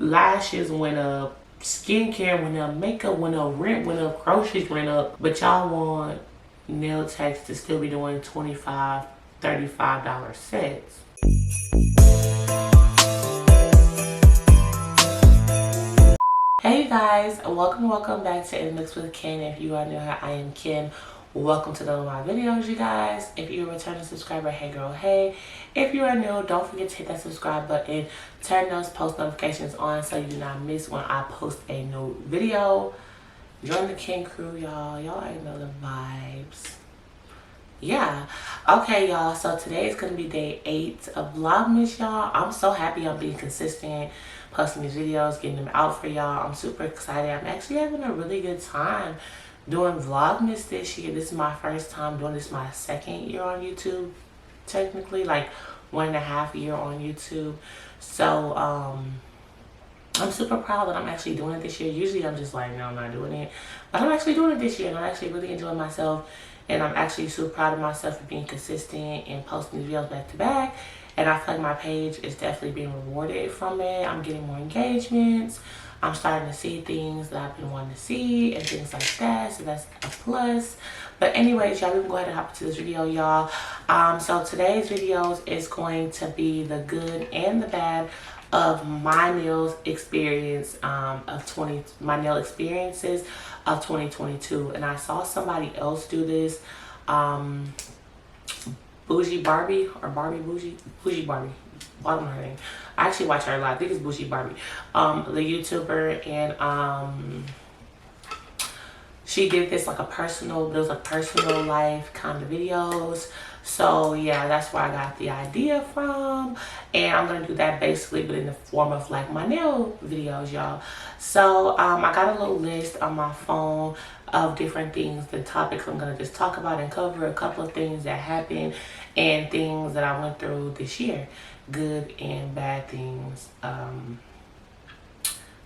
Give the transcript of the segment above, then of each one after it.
lashes went up, skincare went up, makeup went up, rent went up, groceries went up, but y'all want nail techs to still be doing $25, $35 sets. Hey guys, welcome back to Inthemixwithken. If you are new here, I am Ken. Welcome to one of my videos, you guys. If you're a returning subscriber, hey girl, hey. If you are new, don't forget to hit that subscribe button, turn those post notifications on so you do not miss when I post a new video. Join the Ken crew, y'all. Y'all already know the vibes. Yeah, okay y'all, so today is gonna be day 8 of Vlogmas, y'all. I'm so happy I'm being consistent, posting these videos, getting them out for y'all. I'm super excited. I'm actually having a really good time doing Vlogmas this year. This is my first time doing this, my second year on YouTube, technically, like 1.5 years on YouTube. So I'm super proud that I'm actually doing it this year. Usually I'm just like, no, I'm not doing it, but I'm actually doing it this year, and I'm actually really enjoying myself. And I'm actually super proud of myself for being consistent and posting these videos back to back. And I feel like my page is definitely being rewarded from it. I'm getting more engagements. I'm starting to see things that I've been wanting to see and things like that. So that's a plus. But anyways, y'all, we can go ahead and hop into this video, y'all. So today's videos is going to be the good and the bad of my nails experience my nail experiences of 2022. And I saw somebody else do this, Bougie Barbie or Barbie Bougie Barbie, I don't know her name. I actually watch her a lot. I think it's Bougie Barbie, the YouTuber, and she did this like a personal life kind of videos. So yeah, that's where I got the idea from, and I'm gonna do that basically, but in the form of like my nail videos, y'all. So I got a little list on my phone of different things, the topics I'm gonna just talk about and cover a couple of things that happened and things that I went through this year, good and bad things that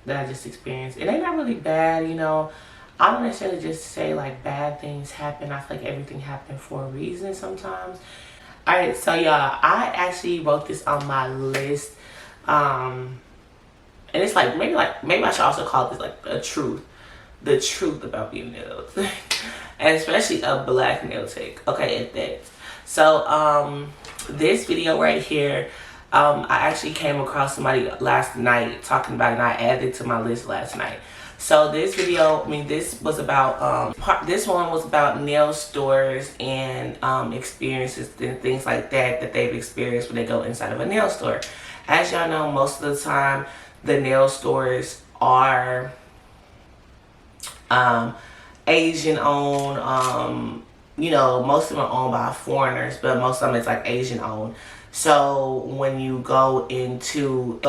I just experienced. It ain't not really bad, you know. I don't necessarily just say like bad things happen. I feel like everything happened for a reason sometimes. Alright, so y'all, I actually wrote this on my list. And it's like maybe I should also call this like the truth about being nails. And especially a black nail tech. Okay, at that. So this video right here, I actually came across somebody last night talking about it, and I added it to my list last night. So this video, this was about, this one was about nail stores and experiences and things like that they've experienced when they go inside of a nail store. As y'all know, most of the time, the nail stores are Asian owned. You know, most of them are owned by foreigners, but most of them it's like Asian owned. So when you go into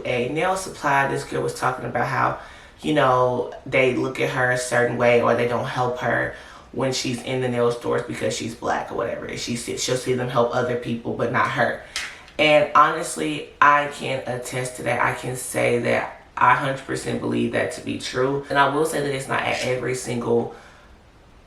a nail supply, this girl was talking about how, you know, they look at her a certain way, or they don't help her when she's in the nail stores because she's black or whatever. She'll see them help other people, but not her. And honestly, I can attest to that. I can say that I 100% believe that to be true. And I will say that it's not at every single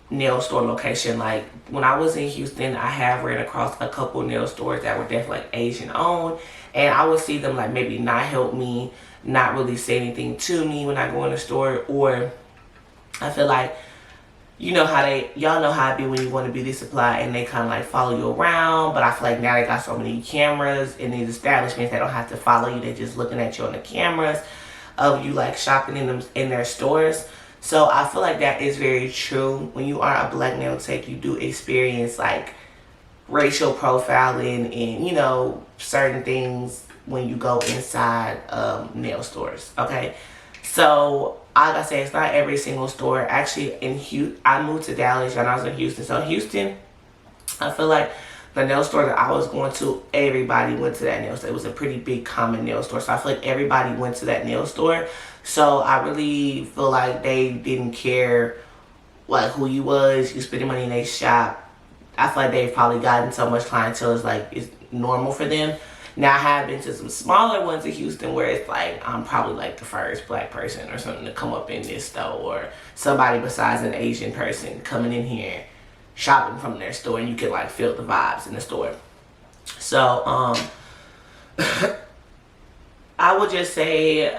nail store location. Like when I was in Houston, I have ran across a couple nail stores that were definitely like Asian owned, and I would see them like maybe not help me, not really say anything to me when I go in the store. Or I feel like, you know how y'all know how it be when you want a beauty supply and they kind of like follow you around. But I feel like now they got so many cameras in these establishments, they don't have to follow you. They're just looking at you on the cameras of you like shopping in their stores. So I feel like that is very true. When you are a black nail tech, you do experience like racial profiling and, you know, certain things when you go inside nail stores. Okay, so like I say, it's not every single store. Actually, I moved to Dallas when I was in Houston. So Houston, I feel like the nail store that I was going to, everybody went to that nail store. It was a pretty big common nail store. So I feel like everybody went to that nail store. So I really feel like they didn't care like who you was. You spending money in their shop. I feel like they've probably gotten so much clientele, it's like it's normal for them. Now I have been to some smaller ones in Houston where it's like I'm probably like the first black person or something to come up in this store, or somebody besides an Asian person coming in here shopping from their store, and you can like feel the vibes in the store. So I I would just say,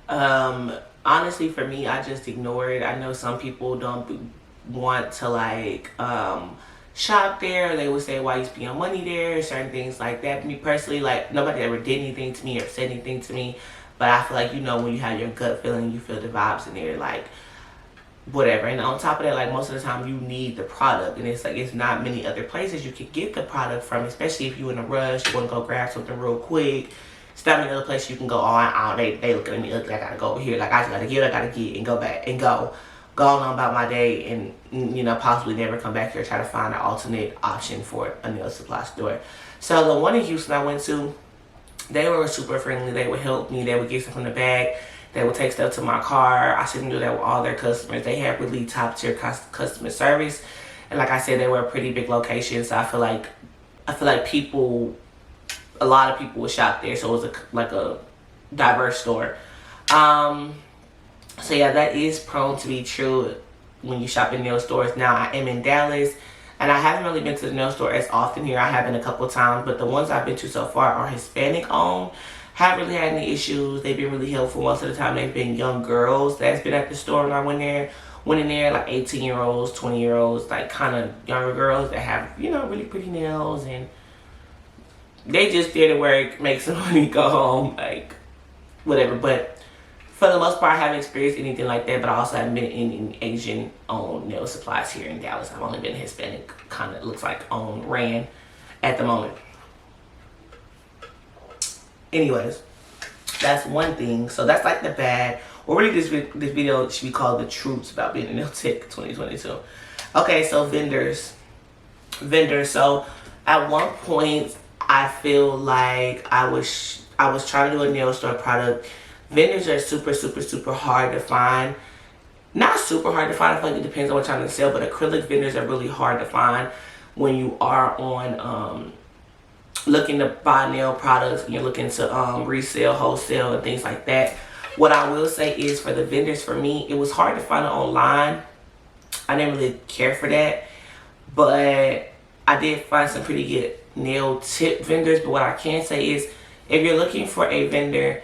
honestly, for me, I just ignore it. I know some people don't want to like shop there. They would say, why you spend money there, certain things like that. Me personally, like, nobody ever did anything to me or said anything to me, but I feel like, you know, when you have your gut feeling, you feel the vibes in there, like whatever. And on top of that, like, most of the time you need the product, and it's like it's not many other places you can get the product from, especially if you're in a rush, you want to go grab something real quick. It's not many other places you can go, they looking at me ugly, I gotta go over here, like I just gotta get, and go back and go on about my day, and you know, possibly never come back here, try to find an alternate option for a nail supply store. So the one in Houston I went to, they were super friendly. They would help me, they would get stuff from the bag, they would take stuff to my car. I shouldn't do that with all their customers. They had really top tier customer service, and like I said, they were a pretty big location, so I feel like people, a lot of people would shop there, so it was like a diverse store. So yeah, that is prone to be true when you shop in nail stores. Now, I am in Dallas, and I haven't really been to the nail store as often here. I have been a couple times, but the ones I've been to so far are Hispanic owned. Haven't really had any issues. They've been really helpful. Most of the time, they've been young girls that's been at the store when I went in there, like 18-year-olds, 20-year-olds, like kind of younger girls that have, you know, really pretty nails, and they just there to work, make some money, go home, like whatever. But for the most part, I haven't experienced anything like that, but I also haven't been in Asian-owned nail supplies here in Dallas. I've only been Hispanic, kind of looks like ran at the moment. Anyways, that's one thing. So that's like the bad, or really this video should be called the truths about being a nail tech 2022. Okay, so vendors. So at one point, I feel like I was trying to do a nail store product. Vendors are super hard to find. Not super hard to find, I feel like it depends on what you're trying to sell, but acrylic vendors are really hard to find when you are on looking to buy nail products and you're looking to resell, wholesale, and things like that. What I will say is, for the vendors, for me, it was hard to find it online. I didn't really care for that, but I did find some pretty good nail tip vendors. But what I can say is, if you're looking for a vendor,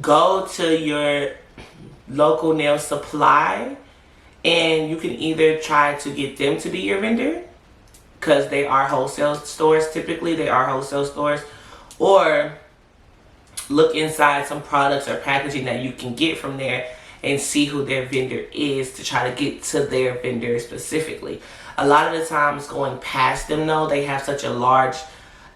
go to your local nail supply, and you can either try to get them to be your vendor, because they are wholesale stores. Typically they are wholesale stores, or look inside some products or packaging that you can get from there and see who their vendor is to try to get to their vendor specifically. A lot of the times, going past them though, they have such a large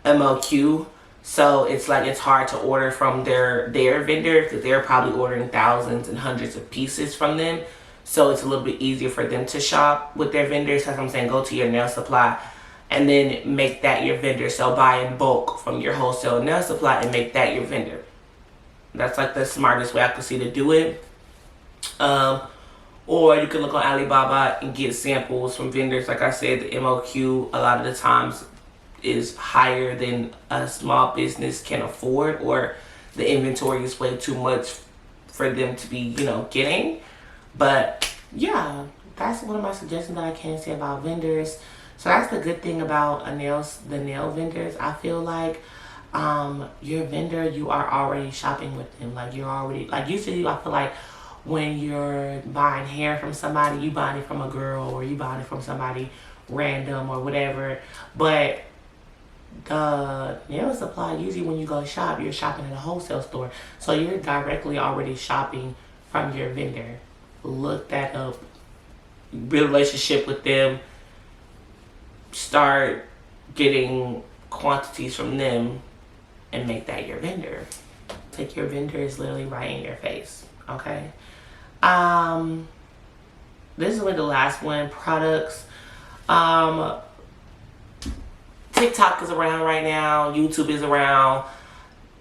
MOQ, so it's like it's hard to order from their vendor, because they're probably ordering thousands and hundreds of pieces from them. So it's a little bit easier for them to shop with their vendors. That's what I'm saying. Go to your nail supply and then make that your vendor. So buy in bulk from your wholesale nail supply and make that your vendor. That's like the smartest way I could see to do it. Or you can look on Alibaba and get samples from vendors. Like I said, the MOQ a lot of the times is higher than a small business can afford, or the inventory is way too much for them to be, you know, getting. But yeah, that's one of my suggestions that I can say about vendors. So that's the good thing about the nail vendors. I feel like your vendor, you are already shopping with them. Like, you're already, like, usually I feel like when you're buying hair from somebody, you buying it from a girl, or you buying it from somebody random or whatever. But the nail supply, usually when you go shop, you're shopping at a wholesale store, so you're directly already shopping from your vendor. Look that up, build a relationship with them, start getting quantities from them, and make that your vendor. Take your vendors literally right in your face. Okay, this is really the last one. Products. TikTok is around right now, YouTube is around.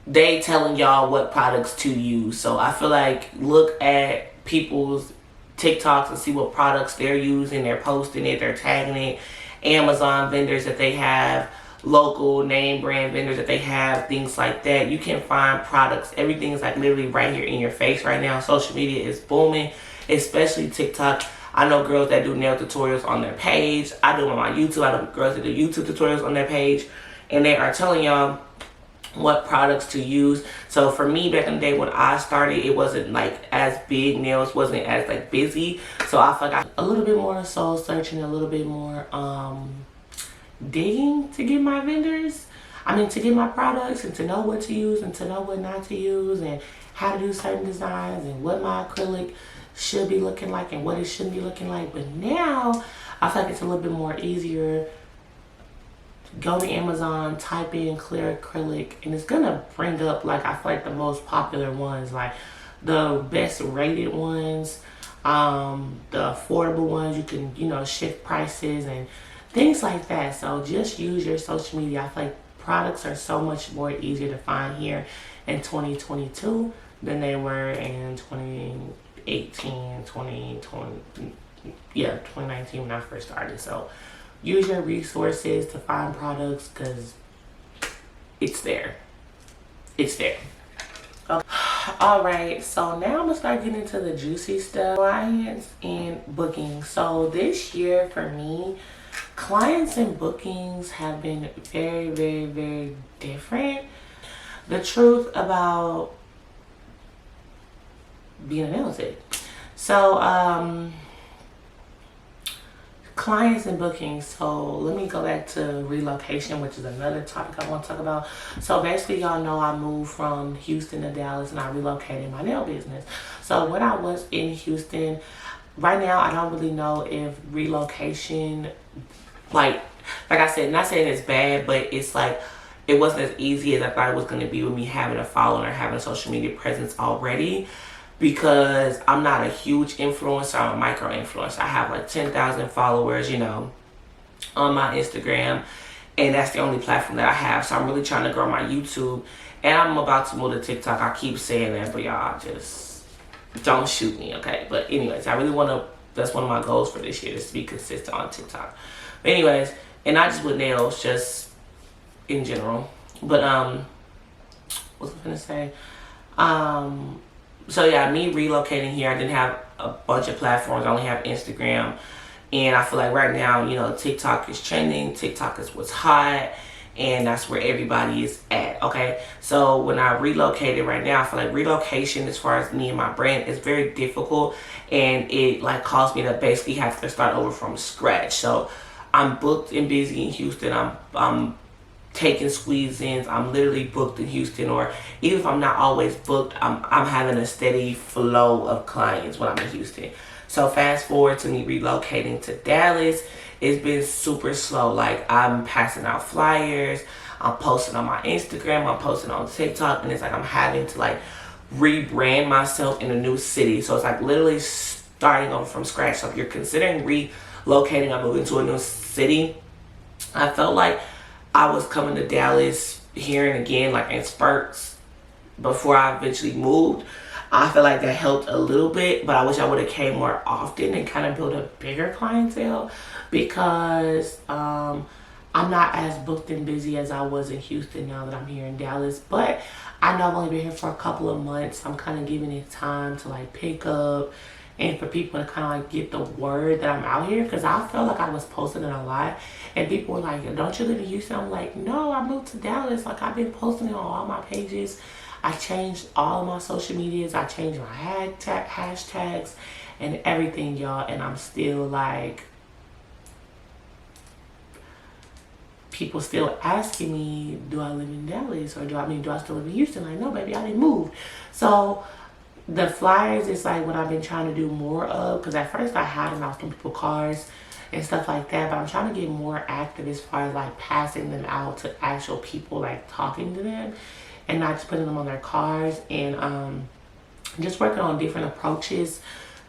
They telling y'all what products to use. So I feel like, look at people's TikToks and see what products they're using. They're posting it, they're tagging it. Amazon vendors that they have, local name brand vendors that they have, things like that. You can find products. Everything is like literally right here in your face right now. Social media is booming, especially TikTok. I know girls that do nail tutorials on their page. I do them on my YouTube. I know girls that do YouTube tutorials on their page. And they are telling y'all what products to use. So for me, back in the day when I started, it wasn't like as big, nails wasn't as like busy, so I feel like a little bit more soul searching, a little bit more digging to get my vendors, to get my products, and to know what to use and to know what not to use, and how to do certain designs, and what my acrylic should be looking like and what it shouldn't be looking like. But now I feel like it's a little bit more easier. Go to Amazon, type in clear acrylic, and it's gonna bring up, like, I feel like the most popular ones, like the best rated ones, the affordable ones. You can, shift prices and things like that. So just use your social media. I feel like products are so much more easier to find here in 2022 than they were in 2018, 2020, 2019 when I first started. So use your resources to find products, because it's there. It's there. Okay. All right, so now I'm gonna start getting into the juicy stuff. Clients and bookings. So this year for me, clients and bookings have been very, very, very different. The truth about being a nail tech. So clients and bookings. So let me go back to relocation, which is another topic I want to talk about. So basically, y'all know I moved from Houston to Dallas, and I relocated my nail business. So when I was in Houston, right now I don't really know if relocation, like I said, not saying it's bad, but it's like it wasn't as easy as I thought it was going to be with me having a following or having a social media presence already. Because I'm not a huge influencer, I'm a micro influencer. I have like 10,000 followers, on my Instagram, and that's the only platform that I have. So I'm really trying to grow my YouTube, and I'm about to move to TikTok. I keep saying that, but y'all just don't shoot me, okay? But anyways, I really want to, that's one of my goals for this year, is to be consistent on TikTok. But anyways, and not just with nails, just in general. But what was I gonna say? So yeah, me relocating here, I didn't have a bunch of platforms. I only have Instagram. And I feel like right now, TikTok is trending. TikTok is what's hot. And that's where everybody is at, okay? So when I relocated right now, I feel like relocation, as far as me and my brand, is very difficult. And it like caused me to basically have to start over from scratch. So I'm booked and busy in Houston. I'm taking squeeze-ins. I'm literally booked in Houston, or even if I'm not always booked, I'm having a steady flow of clients when I'm in Houston. So fast forward to me relocating to Dallas, it's been super slow. Like, I'm passing out flyers, I'm posting on my Instagram, I'm posting on TikTok, and it's like I'm having to like rebrand myself in a new city. So it's like literally starting over from scratch. So if you're considering relocating or moving to a new city, I felt like I was coming to Dallas here and again, like in spurts, before I eventually moved. I feel like that helped a little bit, but I wish I would have came more often and kind of built a bigger clientele, because I'm not as booked and busy as I was in Houston now that I'm here in Dallas. But I know I've only been here for a couple of months. I'm kind of giving it time to like pick up, and for people to kind of like get the word that I'm out here, because I felt like I was posting it a lot, and people were like, don't you live in Houston? I'm like, no, I moved to Dallas. Like, I've been posting it on all my pages. I changed all of my social medias. I changed my hashtags and everything, y'all, and I'm still like, people still asking me, do I live in Dallas, or do I still live in Houston? Like, no, baby, I didn't move. So the flyers is like what I've been trying to do more of, because at first I had them out from people's cars and stuff like that, but I'm trying to get more active as far as like passing them out to actual people, like talking to them and not just putting them on their cars, and just working on different approaches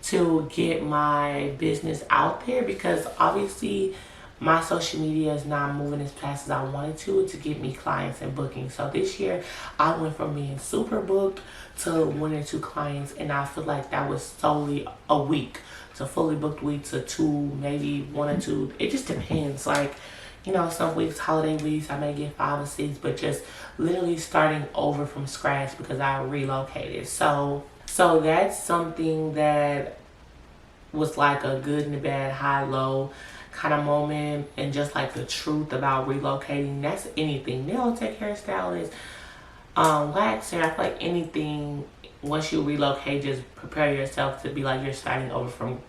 to get my business out there, because obviously my social media is not moving as fast as I wanted to get me clients and bookings. So this year I went from being super booked to 1 or 2 clients, and I feel like that was solely a week, to fully booked week to 2, maybe 1 or 2. It just depends. Like, some weeks, holiday weeks, I may get 5 or 6, but just literally starting over from scratch because I relocated. So that's something that was like a good and a bad, high, low kind of moment, and just like the truth about relocating. That's anything. Nail tech, hairstylist, waxer. I feel like anything, once you relocate, just prepare yourself to be like you're starting over from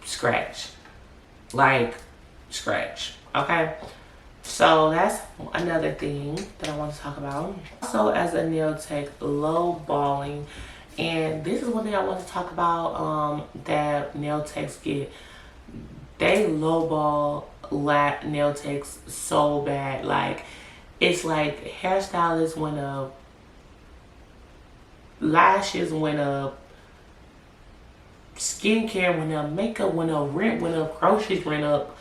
scratch. Like, scratch. Okay? So that's another thing that I want to talk about. Also, as a nail tech, low balling. And this is one thing I want to talk about that nail techs get. They lowball nail techs so bad. Like, it's like hairstylists went up, lashes went up, skincare went up, makeup went up, rent went up, groceries went up,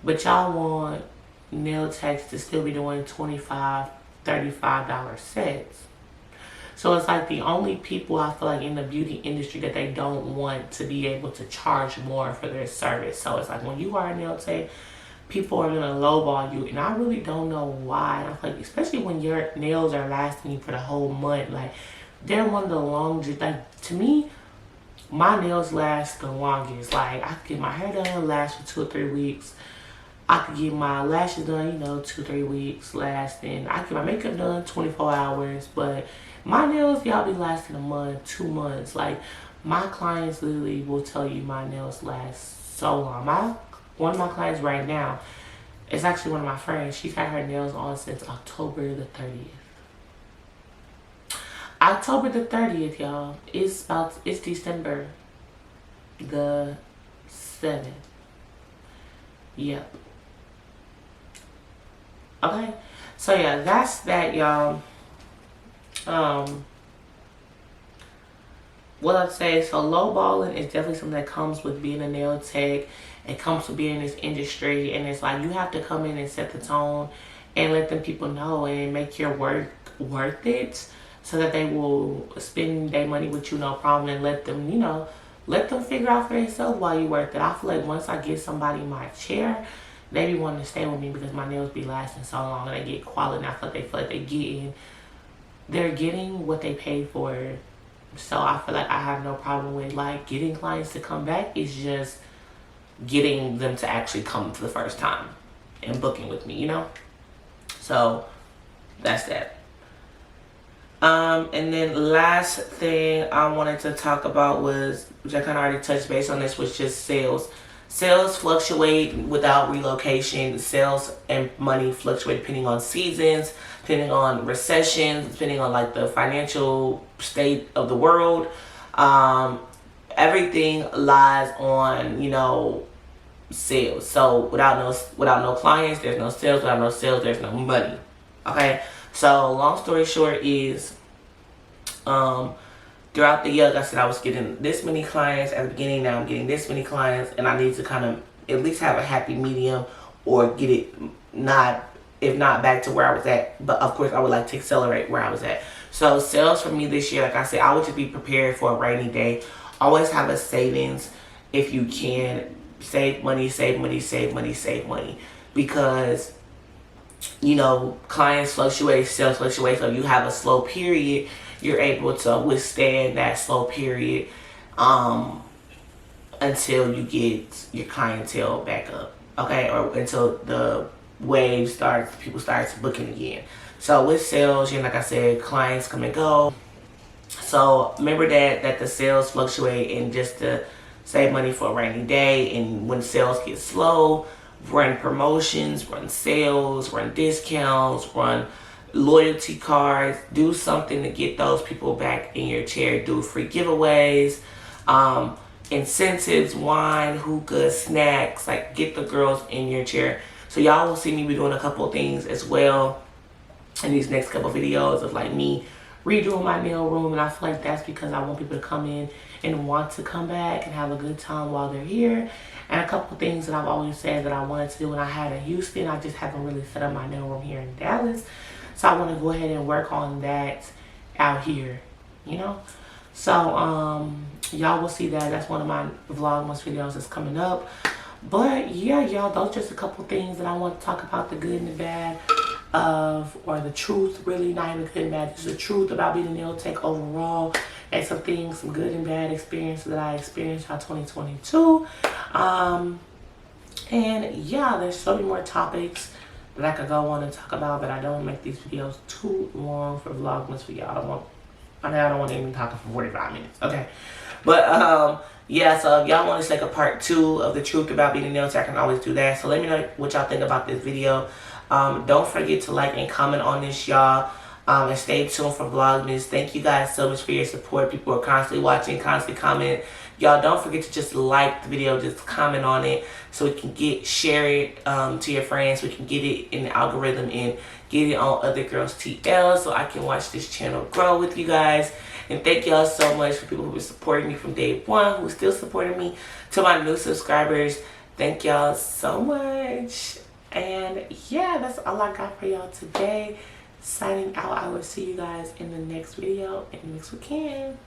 but y'all want nail techs to still be doing $25, $35 sets. So it's like the only people I feel like in the beauty industry that they don't want to be able to charge more for their service. So it's like when you are a nail tech, people are gonna lowball you, and I really don't know why. And I feel like especially when your nails are lasting you for the whole month, like they're one of the longest. Like to me, my nails last the longest. Like I could get my hair done, last for 2 or 3 weeks. I could get my lashes done, you know, 2 or 3 weeks lasting. I could get my makeup done 24 hours, but my nails, y'all be lasting a month, 2 months. Like my clients literally will tell you my nails last so long. One of my clients right now is actually one of my friends. She's had her nails on since October the 30th. October the 30th, y'all. It's December the 7th. Yep. Okay. So yeah, that's that, y'all. What I'd say, so lowballing is definitely something that comes with being a nail tech. It comes with being in this industry, and it's like you have to come in and set the tone and let them people know and make your work worth it, so that they will spend their money with you no problem, and let them, you know, let them figure out for themselves why you worth it. I feel like once I get somebody in my chair, they be wanting to stay with me because my nails be lasting so long and they get quality, and I feel like they're getting what they paid for. So I feel like I have no problem with like getting clients to come back. It's just getting them to actually come for the first time and booking with me, you know? So that's that. And then last thing I wanted to talk about was, which I kind of already touched base on this, was just sales. Sales fluctuate without relocation. Sales and money fluctuate depending on seasons, depending on recessions, depending on like the financial state of the world. Everything lies on, you know, sales. So without no clients, there's no sales. Without no sales, there's no money. Okay. So long story short is, throughout the year, like I said, I was getting this many clients at the beginning. Now I'm getting this many clients, and I need to kind of at least have a happy medium, or get it if not back to where I was at. But of course, I would like to accelerate where I was at. So sales for me this year, like I said, I would just be prepared for a rainy day. Always have a savings if you can. Save money, save money, save money, save money, because you know clients fluctuate, sales fluctuate. So if you have a slow period, you're able to withstand that slow period until you get your clientele back up, okay? Or until the wave starts, people start booking again. So with sales, you know, like I said, clients come and go. So remember that the sales fluctuate, and just to save money for a rainy day. And when sales get slow, run promotions, run sales, run discounts, run loyalty cards, do something to get those people back in your chair. Do free giveaways, incentives, wine, hookah, snacks, like get the girls in your chair. So y'all will see me be doing a couple of things as well in these next couple of videos of like me redoing my nail room. And I feel like that's because I want people to come in and want to come back and have a good time while they're here. And a couple of things that I've always said that I wanted to do when I had in Houston, I just haven't really set up my nail room here in Dallas. So I want to go ahead and work on that out here, you know? So y'all will see that. That's one of my Vlogmas videos that's coming up. But yeah, y'all, those are just a couple things that I want to talk about, the good and the bad of, or the truth, really, not even good and bad, just the truth about being a nail tech overall, and some things, some good and bad experiences that I experienced in 2022. And yeah, there's so many more topics that I could go on and talk about, but I don't make these videos too long for Vlogmas for y'all. I don't want to even talk for 45 minutes, okay? But, yeah, so if y'all want to take a part 2 of the truth about being a nail tech, I can always do that. So let me know what y'all think about this video. Don't forget to like and comment on this, y'all. And stay tuned for Vlogmas. Thank you guys so much for your support. People are constantly watching, constantly commenting. Y'all don't forget to just like the video, just comment on it so we can share it to your friends. So we can get it in the algorithm and get it on other girls' TL so I can watch this channel grow with you guys. And thank y'all so much for people who were supporting me from day one, who still supporting me. To my new subscribers, thank y'all so much. And yeah, that's all I got for y'all today. Signing out. I will see you guys in the next video. Inthemix with Ken.